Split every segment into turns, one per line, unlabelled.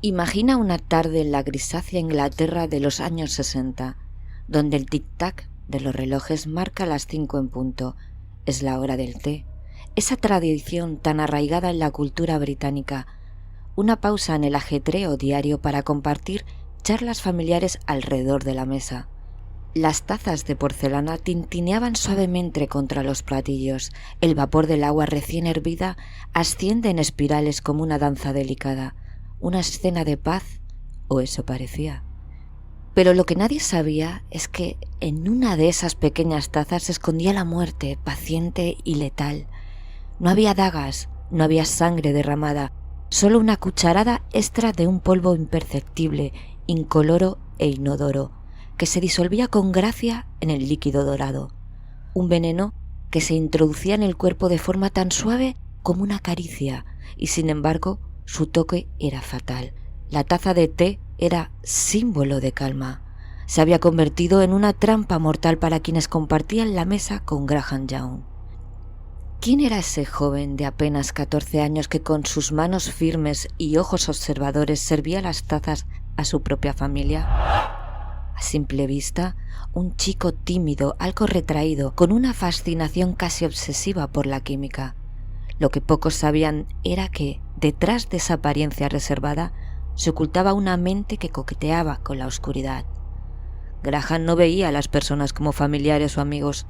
Imagina una tarde en la grisácea Inglaterra de los años 60, donde el tic-tac de los relojes marca las 5 en punto. Es la hora del té, esa tradición tan arraigada en la cultura británica. Una pausa en el ajetreo diario para compartir charlas familiares alrededor de la mesa. Las tazas de porcelana tintineaban suavemente contra los platillos. El vapor del agua recién hervida asciende en espirales como una danza delicada. Una escena de paz, o eso parecía. Pero lo que nadie sabía es que en una de esas pequeñas tazas se escondía la muerte, paciente y letal. No había dagas, no había sangre derramada, solo una cucharada extra de un polvo imperceptible, incoloro e inodoro, que se disolvía con gracia en el líquido dorado. Un veneno que se introducía en el cuerpo de forma tan suave como una caricia, y sin embargo su toque era fatal. La taza de té era símbolo de calma. Se había convertido en una trampa mortal para quienes compartían la mesa con Graham Young. ¿Quién era ese joven de apenas 14 años que con sus manos firmes y ojos observadores servía las tazas a su propia familia? A simple vista, un chico tímido, algo retraído, con una fascinación casi obsesiva por la química. Lo que pocos sabían era que, detrás de esa apariencia reservada, se ocultaba una mente que coqueteaba con la oscuridad. Graham no veía a las personas como familiares o amigos.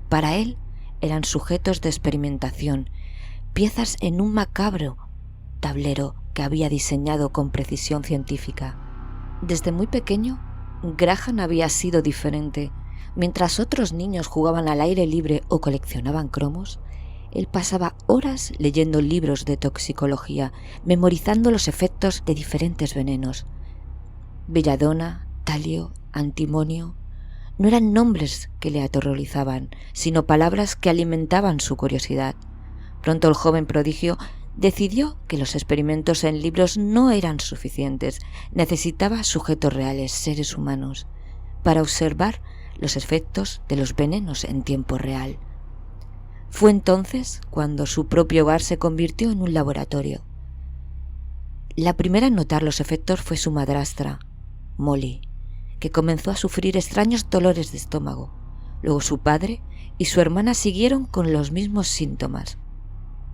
Para él eran sujetos de experimentación, piezas en un macabro tablero que había diseñado con precisión científica. Desde muy pequeño, Graham había sido diferente. Mientras otros niños jugaban al aire libre o coleccionaban cromos, él pasaba horas leyendo libros de toxicología, memorizando los efectos de diferentes venenos. Belladona, talio, antimonio, no eran nombres que le aterrorizaban, sino palabras que alimentaban su curiosidad. Pronto el joven prodigio decidió que los experimentos en libros no eran suficientes, necesitaba sujetos reales, seres humanos, para observar los efectos de los venenos en tiempo real. Fue entonces cuando su propio hogar se convirtió en un laboratorio. La primera en notar los efectos fue su madrastra, Molly, que comenzó a sufrir extraños dolores de estómago. Luego su padre y su hermana siguieron con los mismos síntomas.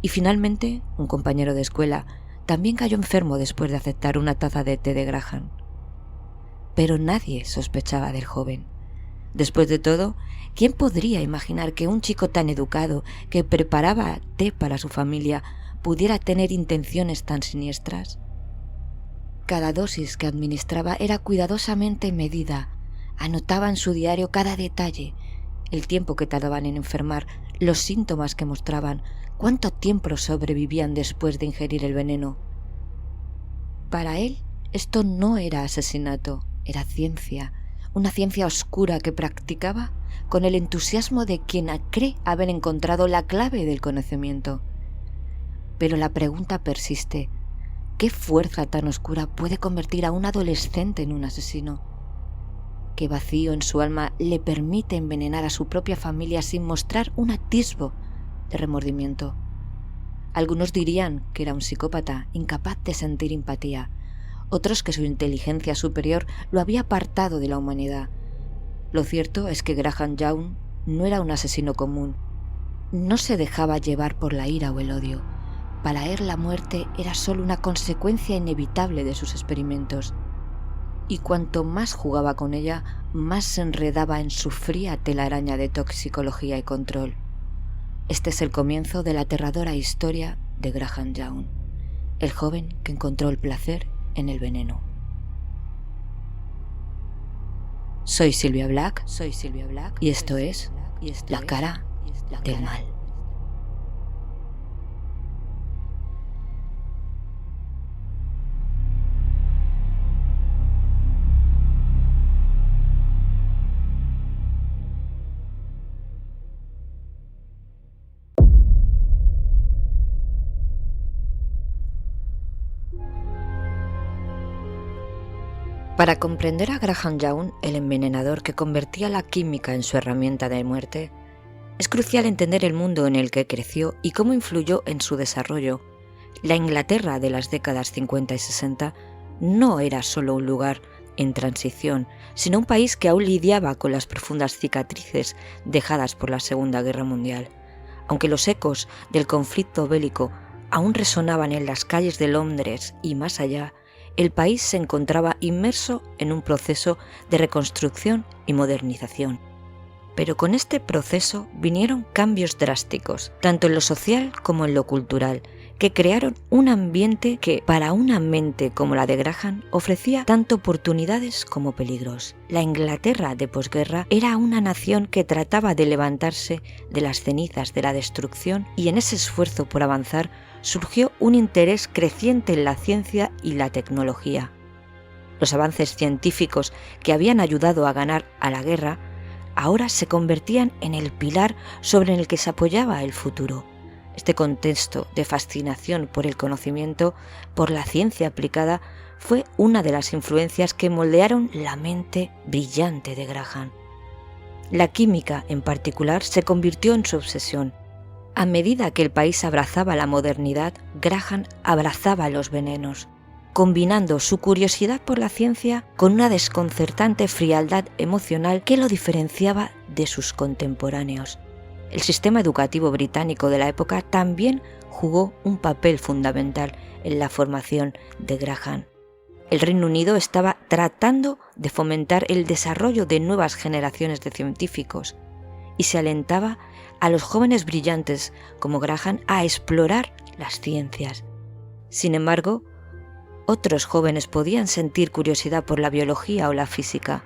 Y finalmente, un compañero de escuela también cayó enfermo después de aceptar una taza de té de Graham. Pero nadie sospechaba del joven. Después de todo, ¿quién podría imaginar que un chico tan educado, que preparaba té para su familia, pudiera tener intenciones tan siniestras? Cada dosis que administraba era cuidadosamente medida. Anotaba en su diario cada detalle, el tiempo que tardaban en enfermar, los síntomas que mostraban, cuánto tiempo sobrevivían después de ingerir el veneno. Para él, esto no era asesinato, era ciencia. Una ciencia oscura que practicaba con el entusiasmo de quien cree haber encontrado la clave del conocimiento. Pero la pregunta persiste: ¿qué fuerza tan oscura puede convertir a un adolescente en un asesino? ¿Qué vacío en su alma le permite envenenar a su propia familia sin mostrar un atisbo de remordimiento? Algunos dirían que era un psicópata, incapaz de sentir empatía. Otros que su inteligencia superior lo había apartado de la humanidad. Lo cierto es que Graham Young no era un asesino común. No se dejaba llevar por la ira o el odio. Para él la muerte era solo una consecuencia inevitable de sus experimentos. Y cuanto más jugaba con ella, más se enredaba en su fría telaraña de toxicología y control. Este es el comienzo de la aterradora historia de Graham Young, el joven que encontró el placer en el veneno. Soy Silvia Black y esto es La cara del mal. Para comprender a Graham Young, el envenenador que convertía la química en su herramienta de muerte, es crucial entender el mundo en el que creció y cómo influyó en su desarrollo. La Inglaterra de las décadas 50 y 60 no era solo un lugar en transición, sino un país que aún lidiaba con las profundas cicatrices dejadas por la Segunda Guerra Mundial. Aunque los ecos del conflicto bélico aún resonaban en las calles de Londres y más allá, el país se encontraba inmerso en un proceso de reconstrucción y modernización. Pero con este proceso vinieron cambios drásticos, tanto en lo social como en lo cultural, que crearon un ambiente que, para una mente como la de Graham, ofrecía tanto oportunidades como peligros. La Inglaterra de posguerra era una nación que trataba de levantarse de las cenizas de la destrucción, y en ese esfuerzo por avanzar surgió un interés creciente en la ciencia y la tecnología. Los avances científicos que habían ayudado a ganar a la guerra ahora se convertían en el pilar sobre el que se apoyaba el futuro. Este contexto de fascinación por el conocimiento, por la ciencia aplicada, fue una de las influencias que moldearon la mente brillante de Graham. La química, en particular, se convirtió en su obsesión. A medida que el país abrazaba la modernidad, Graham abrazaba los venenos, combinando su curiosidad por la ciencia con una desconcertante frialdad emocional que lo diferenciaba de sus contemporáneos. El sistema educativo británico de la época también jugó un papel fundamental en la formación de Graham. El Reino Unido estaba tratando de fomentar el desarrollo de nuevas generaciones de científicos y se alentaba a los jóvenes brillantes como Graham a explorar las ciencias. Sin embargo, otros jóvenes podían sentir curiosidad por la biología o la física,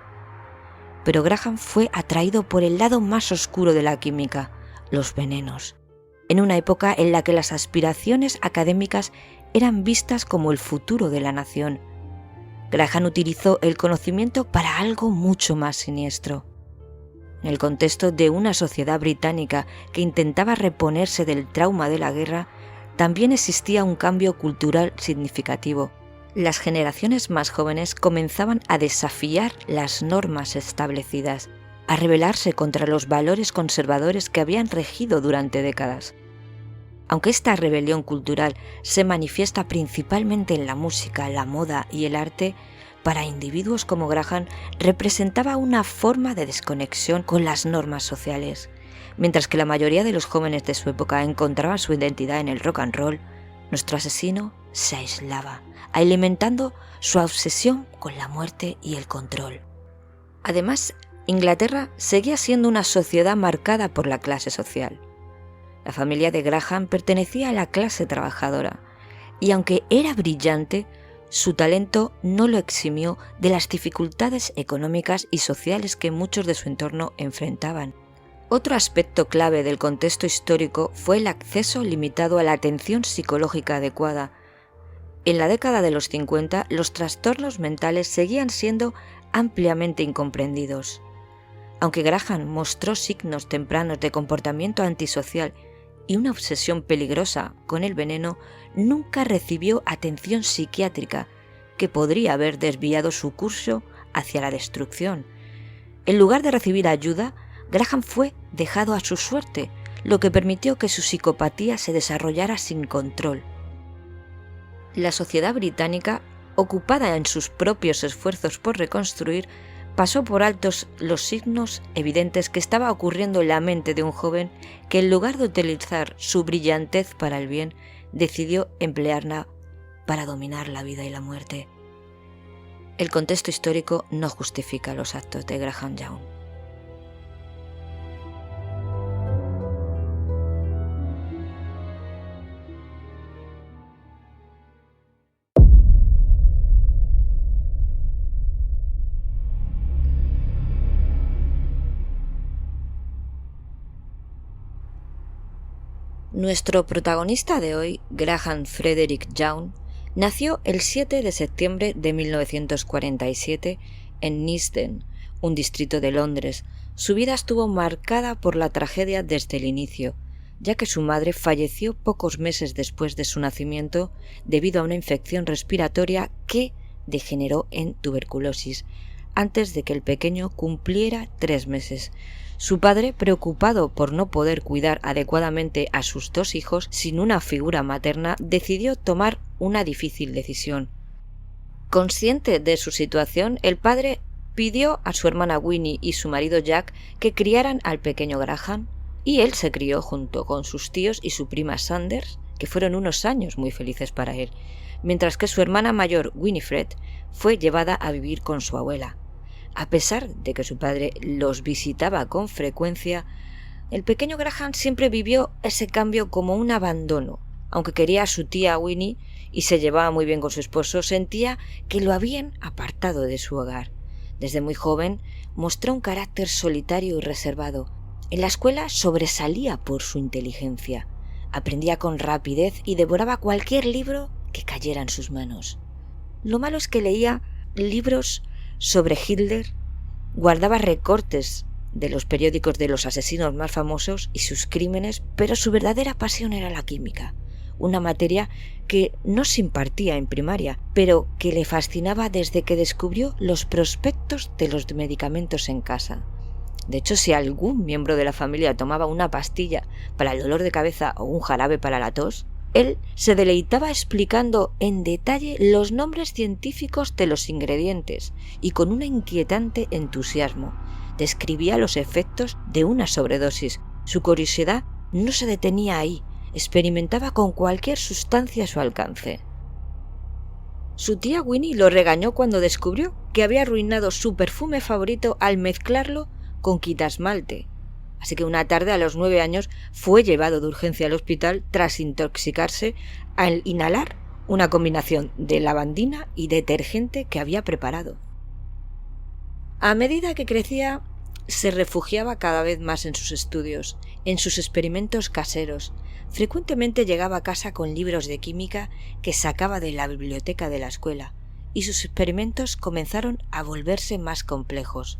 pero Graham fue atraído por el lado más oscuro de la química, los venenos, en una época en la que las aspiraciones académicas eran vistas como el futuro de la nación. Graham utilizó el conocimiento para algo mucho más siniestro. En el contexto de una sociedad británica que intentaba reponerse del trauma de la guerra, también existía un cambio cultural significativo. Las generaciones más jóvenes comenzaban a desafiar las normas establecidas, a rebelarse contra los valores conservadores que habían regido durante décadas. Aunque esta rebelión cultural se manifiesta principalmente en la música, la moda y el arte, para individuos como Graham representaba una forma de desconexión con las normas sociales. Mientras que la mayoría de los jóvenes de su época encontraban su identidad en el rock and roll, nuestro asesino se aislaba, alimentando su obsesión con la muerte y el control. Además, Inglaterra seguía siendo una sociedad marcada por la clase social. La familia de Graham pertenecía a la clase trabajadora, y aunque era brillante, su talento no lo eximió de las dificultades económicas y sociales que muchos de su entorno enfrentaban. Otro aspecto clave del contexto histórico fue el acceso limitado a la atención psicológica adecuada. En la década de los 50, los trastornos mentales seguían siendo ampliamente incomprendidos. Aunque Graham mostró signos tempranos de comportamiento antisocial y una obsesión peligrosa con el veneno, nunca recibió atención psiquiátrica que podría haber desviado su curso hacia la destrucción. En lugar de recibir ayuda, Graham fue dejado a su suerte, lo que permitió que su psicopatía se desarrollara sin control. La sociedad británica, ocupada en sus propios esfuerzos por reconstruir, pasó por altos los signos evidentes que estaba ocurriendo en la mente de un joven que, en lugar de utilizar su brillantez para el bien, decidió emplearla para dominar la vida y la muerte. El contexto histórico no justifica los actos de Graham Young. Nuestro protagonista de hoy, Graham Frederick Young, nació el 7 de septiembre de 1947 en Neasden, un distrito de Londres. Su vida estuvo marcada por la tragedia desde el inicio, ya que su madre falleció pocos meses después de su nacimiento debido a una infección respiratoria que degeneró en tuberculosis, antes de que el pequeño cumpliera 3 meses. Su padre, preocupado por no poder cuidar adecuadamente a sus 2 hijos sin una figura materna, decidió tomar una difícil decisión: Consciente de su situación, el padre pidió a su hermana Winnie y su marido Jack que criaran al pequeño Graham, y él se crió junto con sus tíos y su prima Sanders, que fueron unos años muy felices para él, mientras que su hermana mayor Winifred fue llevada a vivir con su abuela. A pesar de que su padre los visitaba con frecuencia, el pequeño Graham siempre vivió ese cambio como un abandono. Aunque quería a su tía Winnie y se llevaba muy bien con su esposo, sentía que lo habían apartado de su hogar. Desde muy joven mostró un carácter solitario y reservado. En la escuela sobresalía por su inteligencia. Aprendía con rapidez y devoraba cualquier libro que cayera en sus manos. Lo malo es que leía libros sobre Hitler, guardaba recortes de los periódicos de los asesinos más famosos y sus crímenes, pero su verdadera pasión era la química, una materia que no se impartía en primaria, pero que le fascinaba desde que descubrió los prospectos de los medicamentos en casa. De hecho, si algún miembro de la familia tomaba una pastilla para el dolor de cabeza o un jarabe para la tos, él se deleitaba explicando en detalle los nombres científicos de los ingredientes y con un inquietante entusiasmo describía los efectos de una sobredosis. Su curiosidad no se detenía ahí, experimentaba con cualquier sustancia a su alcance. Su tía Winnie lo regañó cuando descubrió que había arruinado su perfume favorito al mezclarlo con quitasmalte. Así que una tarde, a los 9 años, fue llevado de urgencia al hospital tras intoxicarse al inhalar una combinación de lavandina y detergente que había preparado. A medida que crecía, se refugiaba cada vez más en sus estudios, en sus experimentos caseros. Frecuentemente llegaba a casa con libros de química que sacaba de la biblioteca de la escuela, y sus experimentos comenzaron a volverse más complejos.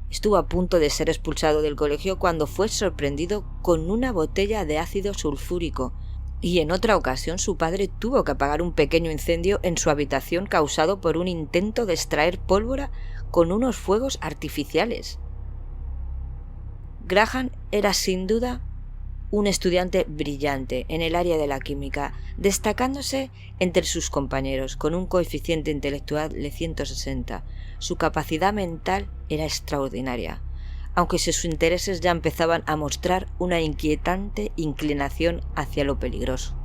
Estuvo a punto de ser expulsado del colegio cuando fue sorprendido con una botella de ácido sulfúrico, y en otra ocasión su padre tuvo que apagar un pequeño incendio en su habitación causado por un intento de extraer pólvora con unos fuegos artificiales. Graham era sin duda un estudiante brillante en el área de la química, destacándose entre sus compañeros con un coeficiente intelectual de 160. Su capacidad mental era extraordinaria, aunque sus intereses ya empezaban a mostrar una inquietante inclinación hacia lo peligroso.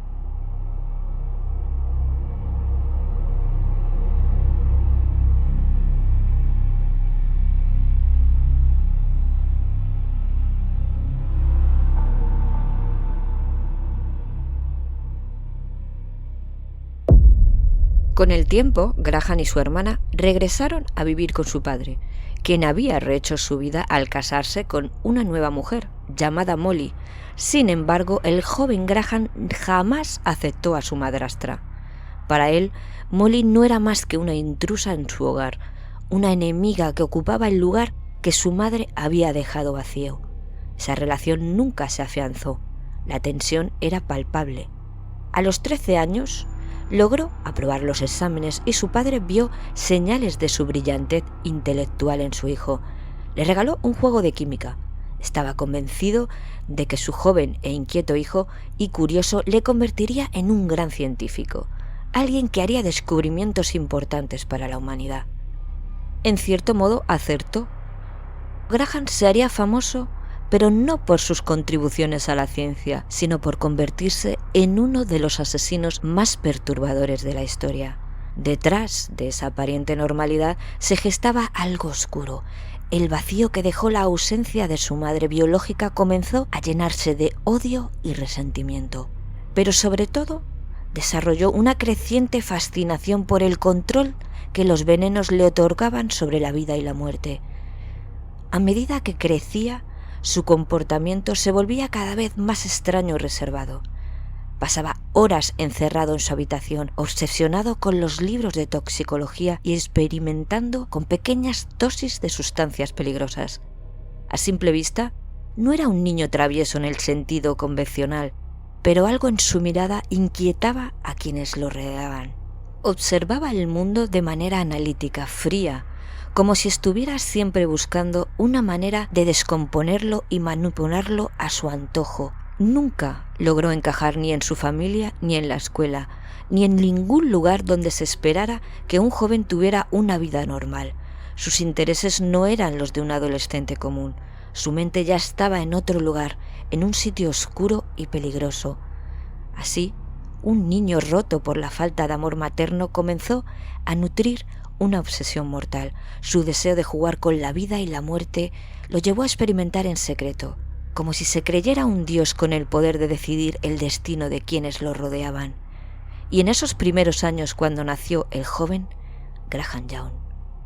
Con el tiempo, Graham y su hermana regresaron a vivir con su padre, quien había rehecho su vida al casarse con una nueva mujer, llamada Molly. Sin embargo, el joven Graham jamás aceptó a su madrastra. Para él, Molly no era más que una intrusa en su hogar, una enemiga que ocupaba el lugar que su madre había dejado vacío. Esa relación nunca se afianzó. La tensión era palpable. A los 13 años, logró aprobar los exámenes y su padre vio señales de su brillantez intelectual en su hijo. Le regaló un juego de química. Estaba convencido de que su joven e inquieto hijo y curioso le convertiría en un gran científico, alguien que haría descubrimientos importantes para la humanidad. En cierto modo acertó. Graham se haría famoso, pero no por sus contribuciones a la ciencia, sino por convertirse en uno de los asesinos más perturbadores de la historia. Detrás de esa aparente normalidad se gestaba algo oscuro. El vacío que dejó la ausencia de su madre biológica comenzó a llenarse de odio y resentimiento. Pero sobre todo, desarrolló una creciente fascinación por el control que los venenos le otorgaban sobre la vida y la muerte. A medida que crecía, su comportamiento se volvía cada vez más extraño y reservado. Pasaba horas encerrado en su habitación, obsesionado con los libros de toxicología y experimentando con pequeñas dosis de sustancias peligrosas. A simple vista, no era un niño travieso en el sentido convencional, pero algo en su mirada inquietaba a quienes lo rodeaban. Observaba el mundo de manera analítica, fría, como si estuviera siempre buscando una manera de descomponerlo y manipularlo a su antojo. Nunca logró encajar ni en su familia ni en la escuela, ni en ningún lugar donde se esperara que un joven tuviera una vida normal. Sus intereses no eran los de un adolescente común. Su mente ya estaba en otro lugar, en un sitio oscuro y peligroso. Así, un niño roto por la falta de amor materno comenzó a nutrir una obsesión mortal. Su deseo de jugar con la vida y la muerte lo llevó a experimentar en secreto, como si se creyera un dios con el poder de decidir el destino de quienes lo rodeaban. Y en esos primeros años, cuando nació el joven Graham Young,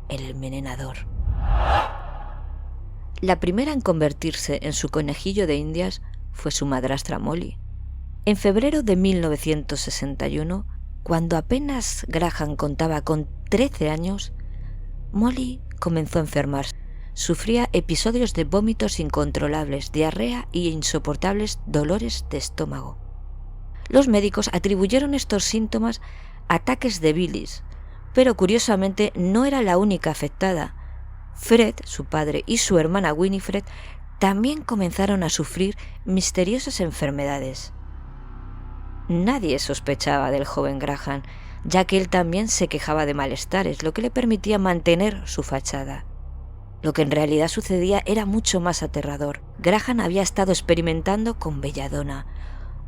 el envenenador. La primera en convertirse en su conejillo de indias fue su madrastra Molly. En febrero de 1961, cuando apenas Graham contaba con 13 años, Molly comenzó a enfermarse. Sufría episodios de vómitos incontrolables, diarrea y insoportables dolores de estómago. Los médicos atribuyeron estos síntomas a ataques de bilis, pero curiosamente no era la única afectada. Fred, su padre, y su hermana Winifred también comenzaron a sufrir misteriosas enfermedades. Nadie sospechaba del joven Graham, ya que él también se quejaba de malestares, lo que le permitía mantener su fachada. Lo que en realidad sucedía era mucho más aterrador. Graham había estado experimentando con belladona,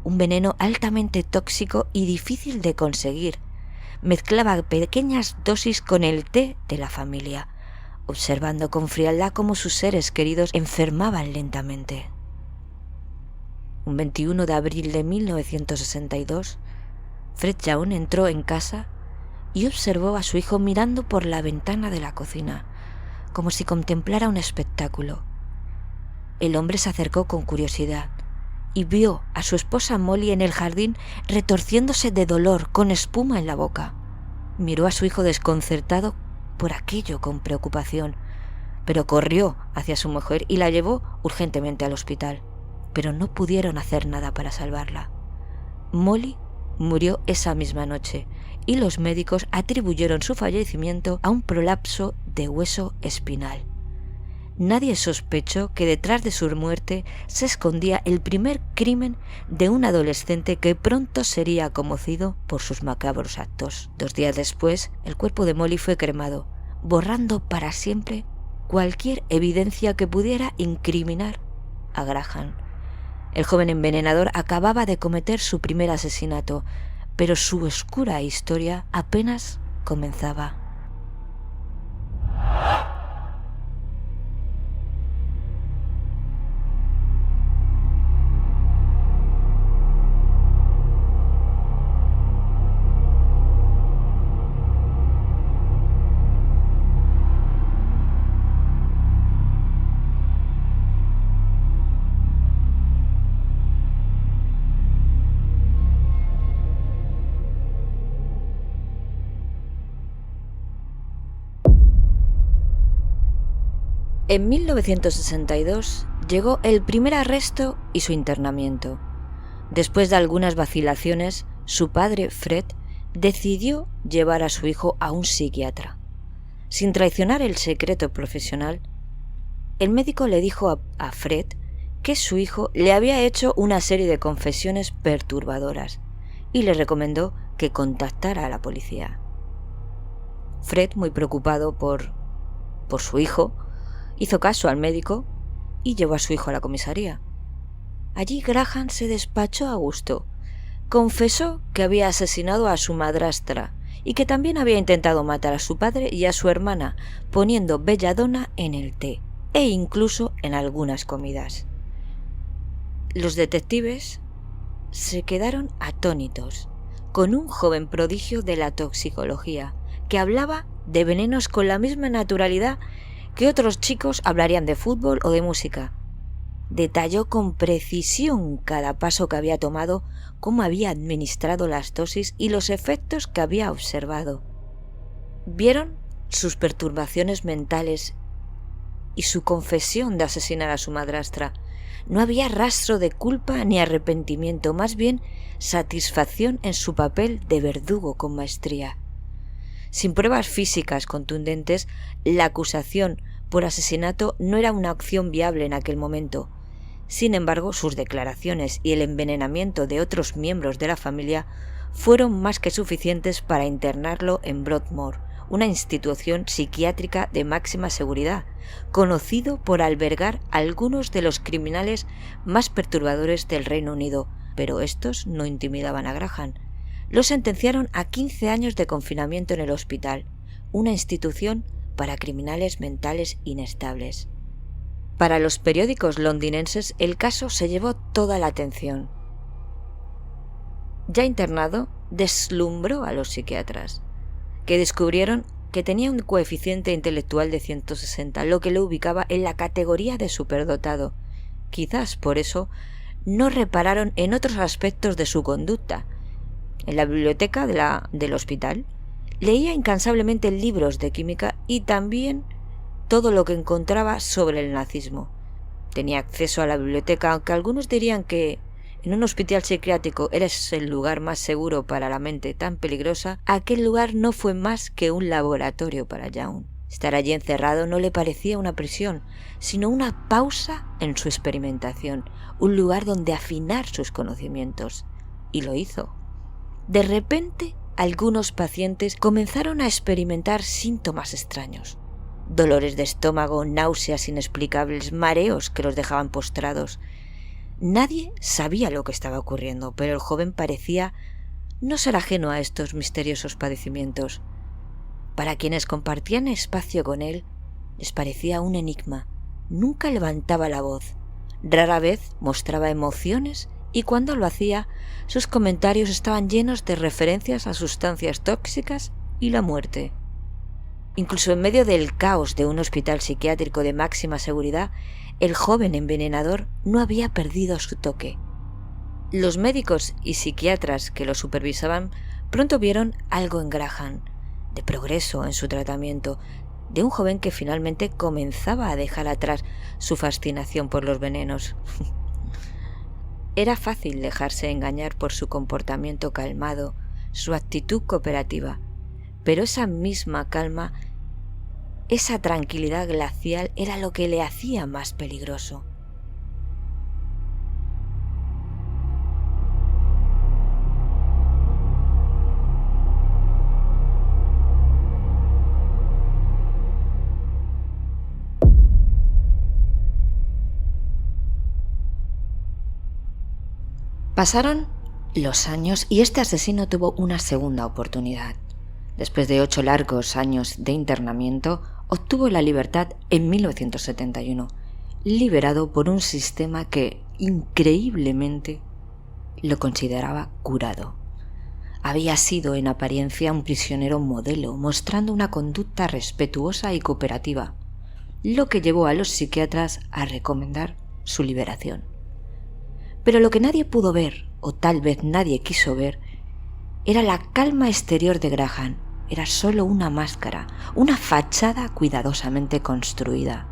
un veneno altamente tóxico y difícil de conseguir. Mezclaba pequeñas dosis con el té de la familia, observando con frialdad cómo sus seres queridos enfermaban lentamente. Un 21 de abril de 1962, Fred Young entró en casa y observó a su hijo mirando por la ventana de la cocina, como si contemplara un espectáculo. El hombre se acercó con curiosidad y vio a su esposa Molly en el jardín retorciéndose de dolor, con espuma en la boca. Miró a su hijo desconcertado por aquello con preocupación, pero corrió hacia su mujer y la llevó urgentemente al hospital. Pero no pudieron hacer nada para salvarla. Molly murió esa misma noche y los médicos atribuyeron su fallecimiento a un prolapso de hueso espinal. Nadie sospechó que detrás de su muerte se escondía el primer crimen de un adolescente que pronto sería conocido por sus macabros actos. 2 días después, el cuerpo de Molly fue cremado, borrando para siempre cualquier evidencia que pudiera incriminar a Graham. El joven envenenador acababa de cometer su primer asesinato, pero su oscura historia apenas comenzaba. En 1962 llegó el primer arresto y su internamiento. Después de algunas vacilaciones, su padre, Fred, decidió llevar a su hijo a un psiquiatra. Sin traicionar el secreto profesional, el médico le dijo a Fred que su hijo le había hecho una serie de confesiones perturbadoras y le recomendó que contactara a la policía. Fred, muy preocupado por su hijo, hizo caso al médico y llevó a su hijo a la comisaría. Allí Graham se despachó a gusto. Confesó que había asesinado a su madrastra y que también había intentado matar a su padre y a su hermana poniendo belladona en el té e incluso en algunas comidas. Los detectives se quedaron atónitos con un joven prodigio de la toxicología que hablaba de venenos con la misma naturalidad que otros chicos hablarían de fútbol o de música. Detalló con precisión cada paso que había tomado, cómo había administrado las dosis y los efectos que había observado. Vieron sus perturbaciones mentales y su confesión de asesinar a su madrastra. No había rastro de culpa ni arrepentimiento, más bien satisfacción en su papel de verdugo con maestría. Sin pruebas físicas contundentes, la acusación por asesinato no era una opción viable en aquel momento. Sin embargo, sus declaraciones y el envenenamiento de otros miembros de la familia fueron más que suficientes para internarlo en Broadmoor, una institución psiquiátrica de máxima seguridad, conocido por albergar a algunos de los criminales más perturbadores del Reino Unido, pero estos no intimidaban a Graham. Lo sentenciaron a 15 años de confinamiento en el hospital, una institución para criminales mentales inestables. Para los periódicos londinenses el caso se llevó toda la atención. Ya internado, deslumbró a los psiquiatras, que descubrieron que tenía un coeficiente intelectual de 160, lo que lo ubicaba en la categoría de superdotado. Quizás por eso no repararon en otros aspectos de su conducta. En la biblioteca del hospital leía incansablemente libros de química y también todo lo que encontraba sobre el nazismo. Tenía acceso a la biblioteca, aunque algunos dirían que en un hospital psiquiátrico eres el lugar más seguro para la mente tan peligrosa, aquel lugar no fue más que un laboratorio para Young. Estar allí encerrado no le parecía una prisión, sino una pausa en su experimentación, un lugar donde afinar sus conocimientos. Y lo hizo. De repente, algunos pacientes comenzaron a experimentar síntomas extraños. Dolores de estómago, náuseas inexplicables, mareos que los dejaban postrados. Nadie sabía lo que estaba ocurriendo, pero el joven parecía no ser ajeno a estos misteriosos padecimientos. Para quienes compartían espacio con él, les parecía un enigma. Nunca levantaba la voz, rara vez mostraba emociones y cuando lo hacía, sus comentarios estaban llenos de referencias a sustancias tóxicas y la muerte. Incluso en medio del caos de un hospital psiquiátrico de máxima seguridad, el joven envenenador no había perdido su toque. Los médicos y psiquiatras que lo supervisaban pronto vieron algo en Graham, de progreso en su tratamiento, de un joven que finalmente comenzaba a dejar atrás su fascinación por los venenos. Era fácil dejarse engañar por su comportamiento calmado, su actitud cooperativa, pero esa misma calma, esa tranquilidad glacial era lo que le hacía más peligroso. Pasaron los años y este asesino tuvo una segunda oportunidad. Después de 8 largos años de internamiento, obtuvo la libertad en 1971, liberado por un sistema que, increíblemente, lo consideraba curado. Había sido en apariencia un prisionero modelo, mostrando una conducta respetuosa y cooperativa, lo que llevó a los psiquiatras a recomendar su liberación. Pero lo que nadie pudo ver, o tal vez nadie quiso ver, era la calma exterior de Graham. Era solo una máscara, una fachada cuidadosamente construida.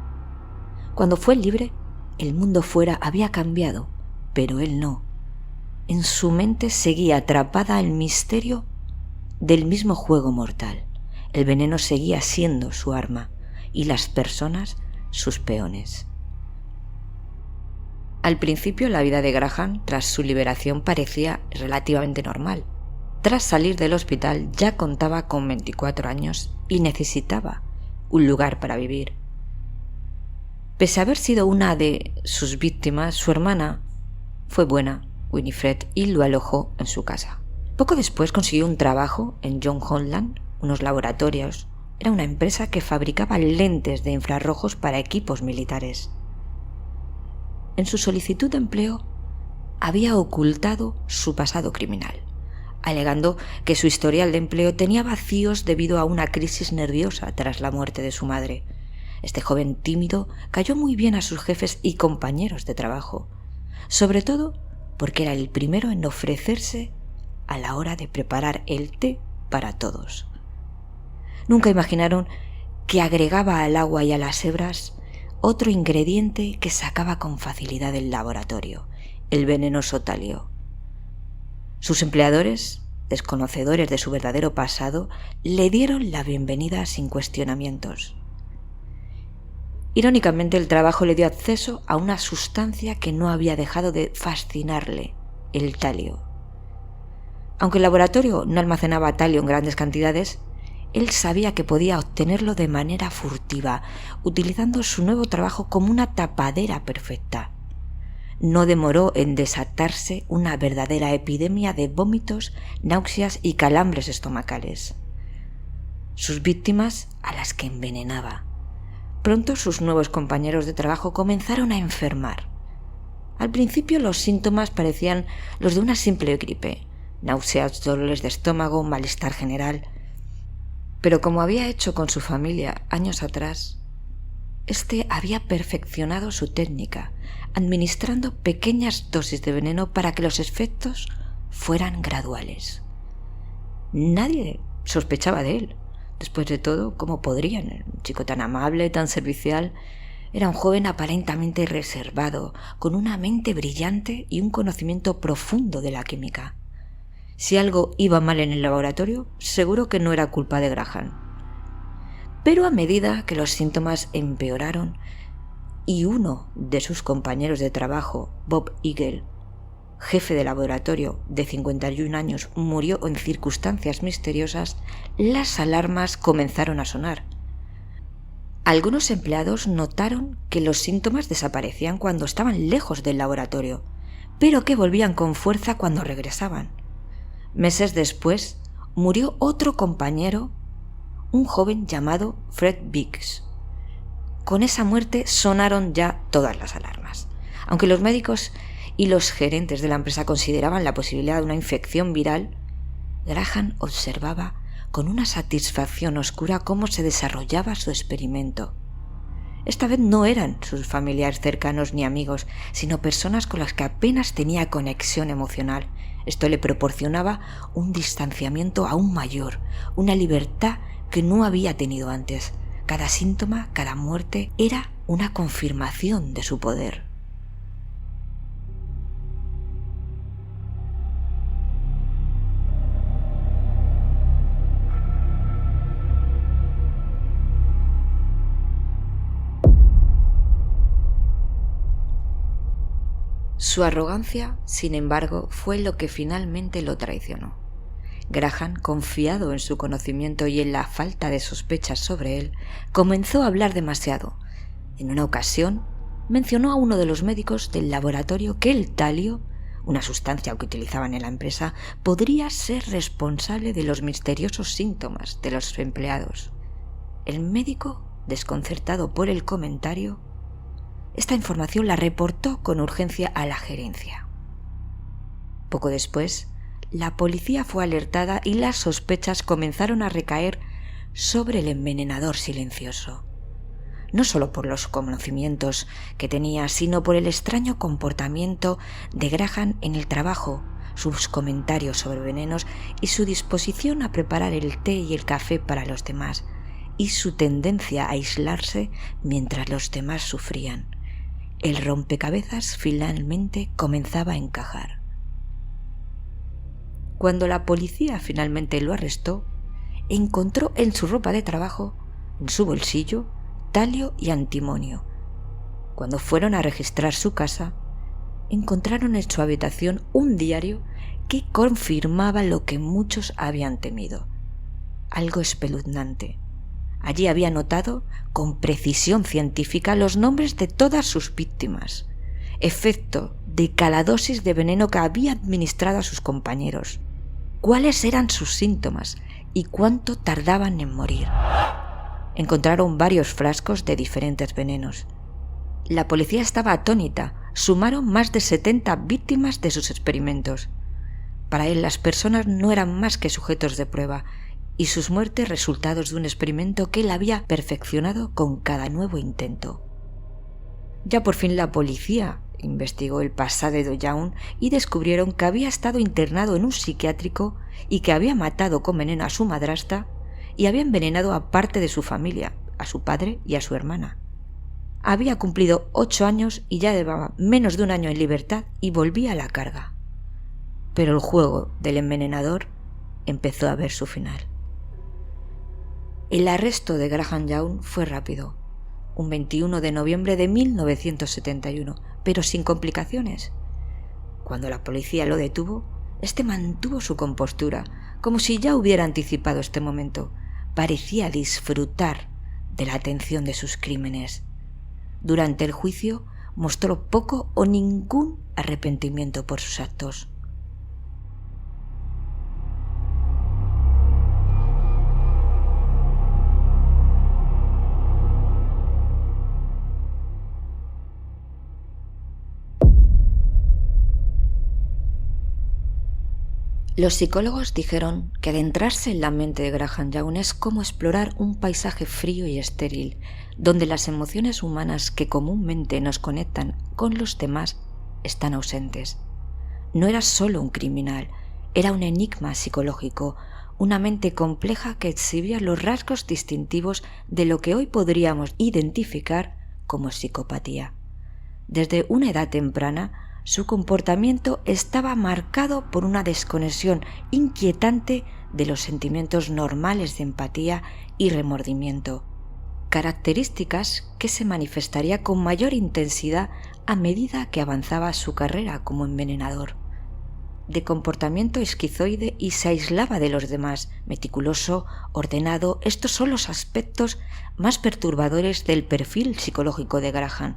Cuando fue libre, el mundo fuera había cambiado, pero él no. En su mente seguía atrapada el misterio del mismo juego mortal. El veneno seguía siendo su arma y las personas sus peones. Al principio la vida de Graham tras su liberación parecía relativamente normal. Tras salir del hospital ya contaba con 24 años y necesitaba un lugar para vivir. Pese a haber sido una de sus víctimas, su hermana fue buena, Winifred, y lo alojó en su casa. Poco después consiguió un trabajo en John Holland, unos laboratorios. Era una empresa que fabricaba lentes de infrarrojos para equipos militares. En su solicitud de empleo había ocultado su pasado criminal, alegando que su historial de empleo tenía vacíos debido a una crisis nerviosa tras la muerte de su madre. Este joven tímido cayó muy bien a sus jefes y compañeros de trabajo, sobre todo porque era el primero en ofrecerse a la hora de preparar el té para todos. Nunca imaginaron que agregaba al agua y a las hebras otro ingrediente que sacaba con facilidad del laboratorio, el venenoso talio. Sus empleadores, desconocedores de su verdadero pasado, le dieron la bienvenida sin cuestionamientos. Irónicamente, el trabajo le dio acceso a una sustancia que no había dejado de fascinarle, el talio. Aunque el laboratorio no almacenaba talio en grandes cantidades, él sabía que podía obtenerlo de manera furtiva, utilizando su nuevo trabajo como una tapadera perfecta. No demoró en desatarse una verdadera epidemia de vómitos, náuseas y calambres estomacales. Sus víctimas a las que envenenaba. Pronto sus nuevos compañeros de trabajo comenzaron a enfermar. Al principio los síntomas parecían los de una simple gripe, náuseas, dolores de estómago, malestar general. Pero como había hecho con su familia años atrás, este había perfeccionado su técnica, administrando pequeñas dosis de veneno para que los efectos fueran graduales. Nadie sospechaba de él. Después de todo, ¿cómo podrían? Un chico tan amable, tan servicial. Era un joven aparentemente reservado, con una mente brillante y un conocimiento profundo de la química. Si algo iba mal en el laboratorio, seguro que no era culpa de Graham. Pero a medida que los síntomas empeoraron y uno de sus compañeros de trabajo, Bob Eagle, jefe de laboratorio de 51 años, murió en circunstancias misteriosas, las alarmas comenzaron a sonar. Algunos empleados notaron que los síntomas desaparecían cuando estaban lejos del laboratorio, pero que volvían con fuerza cuando regresaban. Meses después, murió otro compañero, un joven llamado Fred Biggs. Con esa muerte sonaron ya todas las alarmas. Aunque los médicos y los gerentes de la empresa consideraban la posibilidad de una infección viral, Graham observaba con una satisfacción oscura cómo se desarrollaba su experimento. Esta vez no eran sus familiares cercanos ni amigos, sino personas con las que apenas tenía conexión emocional. Esto le proporcionaba un distanciamiento aún mayor, una libertad que no había tenido antes. Cada síntoma, cada muerte, era una confirmación de su poder. Su arrogancia, sin embargo, fue lo que finalmente lo traicionó. Graham, confiado en su conocimiento y en la falta de sospechas sobre él, comenzó a hablar demasiado. En una ocasión, mencionó a uno de los médicos del laboratorio que el talio, una sustancia que utilizaban en la empresa, podría ser responsable de los misteriosos síntomas de los empleados. El médico, desconcertado por el comentario, esta información la reportó con urgencia a la gerencia. Poco después, la policía fue alertada y las sospechas comenzaron a recaer sobre el envenenador silencioso. No solo por los conocimientos que tenía, sino por el extraño comportamiento de Graham en el trabajo, sus comentarios sobre venenos y su disposición a preparar el té y el café para los demás, y su tendencia a aislarse mientras los demás sufrían. El rompecabezas finalmente comenzaba a encajar. Cuando la policía finalmente lo arrestó, encontró en su ropa de trabajo, en su bolsillo, talio y antimonio. Cuando fueron a registrar su casa, encontraron en su habitación un diario que confirmaba lo que muchos habían temido, algo espeluznante. Allí había anotado con precisión científica los nombres de todas sus víctimas, efecto de cada dosis de veneno que había administrado a sus compañeros, cuáles eran sus síntomas y cuánto tardaban en morir. Encontraron varios frascos de diferentes venenos. La policía estaba atónita. Sumaron más de 70 víctimas de sus experimentos. Para él, las personas no eran más que sujetos de prueba, y sus muertes resultados de un experimento que él había perfeccionado con cada nuevo intento. Ya por fin la policía investigó el pasado de Young y descubrieron que había estado internado en un psiquiátrico y que había matado con veneno a su madrastra y había envenenado a parte de su familia, a su padre y a su hermana. Había cumplido 8 años y ya llevaba menos de un año en libertad y volvía a la carga. Pero el juego del envenenador empezó a ver su final. El arresto de Graham Young fue rápido. un 21 de noviembre de 1971, pero sin complicaciones. Cuando la policía lo detuvo, este mantuvo su compostura, como si ya hubiera anticipado este momento. Parecía disfrutar de la atención de sus crímenes. Durante el juicio mostró poco o ningún arrepentimiento por sus actos. Los psicólogos dijeron que adentrarse en la mente de Graham Young es como explorar un paisaje frío y estéril, donde las emociones humanas que comúnmente nos conectan con los demás están ausentes. No era solo un criminal, era un enigma psicológico, una mente compleja que exhibía los rasgos distintivos de lo que hoy podríamos identificar como psicopatía. Desde una edad temprana, su comportamiento estaba marcado por una desconexión inquietante de los sentimientos normales de empatía y remordimiento, características que se manifestaría con mayor intensidad a medida que avanzaba su carrera como envenenador. De comportamiento esquizoide y se aislaba de los demás, meticuloso, ordenado, estos son los aspectos más perturbadores del perfil psicológico de Graham.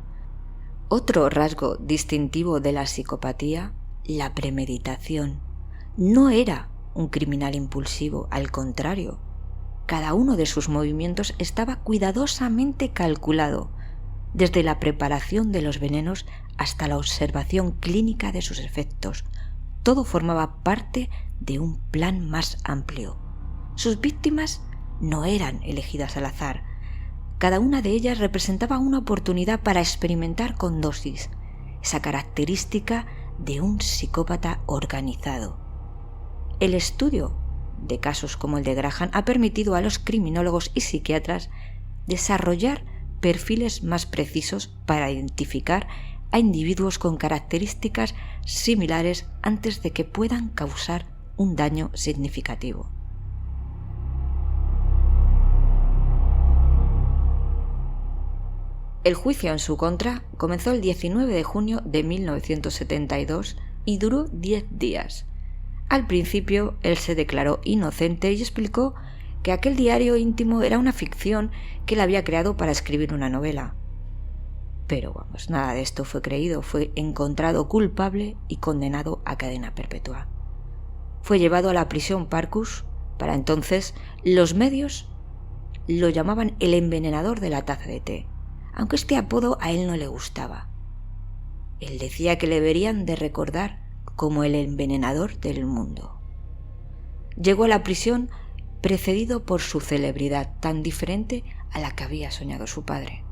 Otro rasgo distintivo de la psicopatía, la premeditación. No era un criminal impulsivo, al contrario. Cada uno de sus movimientos estaba cuidadosamente calculado, desde la preparación de los venenos hasta la observación clínica de sus efectos. Todo formaba parte de un plan más amplio. Sus víctimas no eran elegidas al azar. Cada una de ellas representaba una oportunidad para experimentar con dosis, esa característica de un psicópata organizado. El estudio de casos como el de Graham ha permitido a los criminólogos y psiquiatras desarrollar perfiles más precisos para identificar a individuos con características similares antes de que puedan causar un daño significativo. El juicio en su contra comenzó el 19 de junio de 1972 y duró 10 días. Al principio, él se declaró inocente y explicó que aquel diario íntimo era una ficción que él había creado para escribir una novela. Pero nada de esto fue creído, fue encontrado culpable y condenado a cadena perpetua. Fue llevado a la prisión Parkhurst. Para entonces, los medios lo llamaban el envenenador de la taza de té, aunque este apodo a él no le gustaba. Él decía que le deberían de recordar como el envenenador del mundo. Llegó a la prisión precedido por su celebridad, tan diferente a la que había soñado su padre.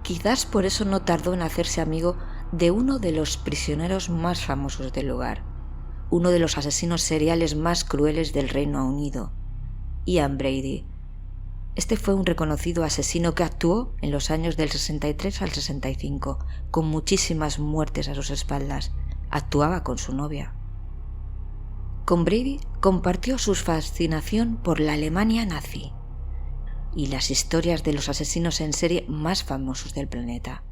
Quizás por eso no tardó en hacerse amigo de uno de los prisioneros más famosos del lugar, uno de los asesinos seriales más crueles del Reino Unido, Ian Brady. Este fue un reconocido asesino que actuó en los años del 63 al 65, con muchísimas muertes a sus espaldas. Actuaba con su novia. Con Brady compartió su fascinación por la Alemania nazi y las historias de los asesinos en serie más famosos del planeta.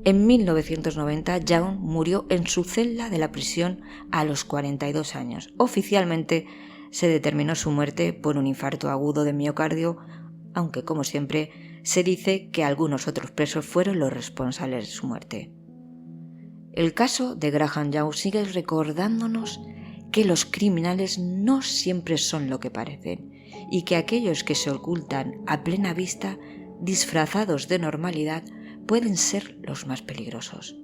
En 1990, Young murió en su celda de la prisión a los 42 años. Oficialmente se determinó su muerte por un infarto agudo de miocardio, aunque, como siempre, se dice que algunos otros presos fueron los responsables de su muerte. El caso de Graham Young sigue recordándonos que los criminales no siempre son lo que parecen y que aquellos que se ocultan a plena vista, disfrazados de normalidad, pueden ser los más peligrosos.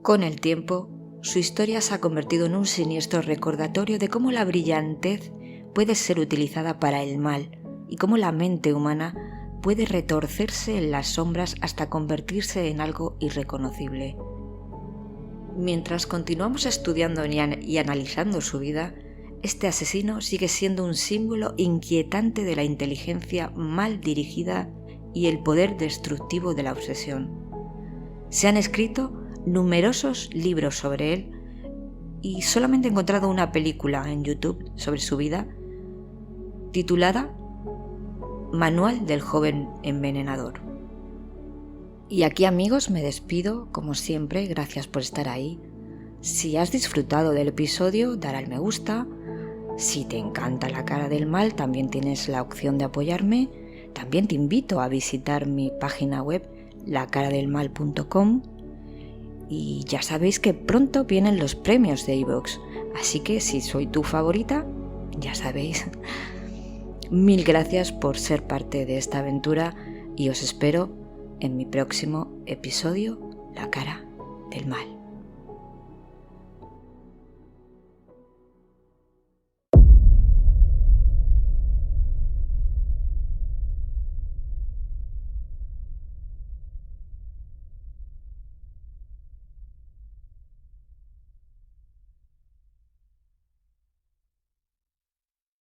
Con el tiempo, su historia se ha convertido en un siniestro recordatorio de cómo la brillantez puede ser utilizada para el mal y cómo la mente humana puede retorcerse en las sombras hasta convertirse en algo irreconocible. Mientras continuamos estudiando y analizando su vida, este asesino sigue siendo un símbolo inquietante de la inteligencia mal dirigida y el poder destructivo de la obsesión. Se han escrito numerosos libros sobre él y solamente he encontrado una película en YouTube sobre su vida titulada Manual del joven envenenador. Y aquí, amigos, me despido, como siempre, gracias por estar ahí. Si has disfrutado del episodio, dar al me gusta. Si te encanta La Cara del Mal, también tienes la opción de apoyarme. También te invito a visitar mi página web, lacaradelmal.com. Y ya sabéis que pronto vienen los premios de iVoox, así que si soy tu favorita, ya sabéis. Mil gracias por ser parte de esta aventura y os espero en mi próximo episodio, La Cara del Mal.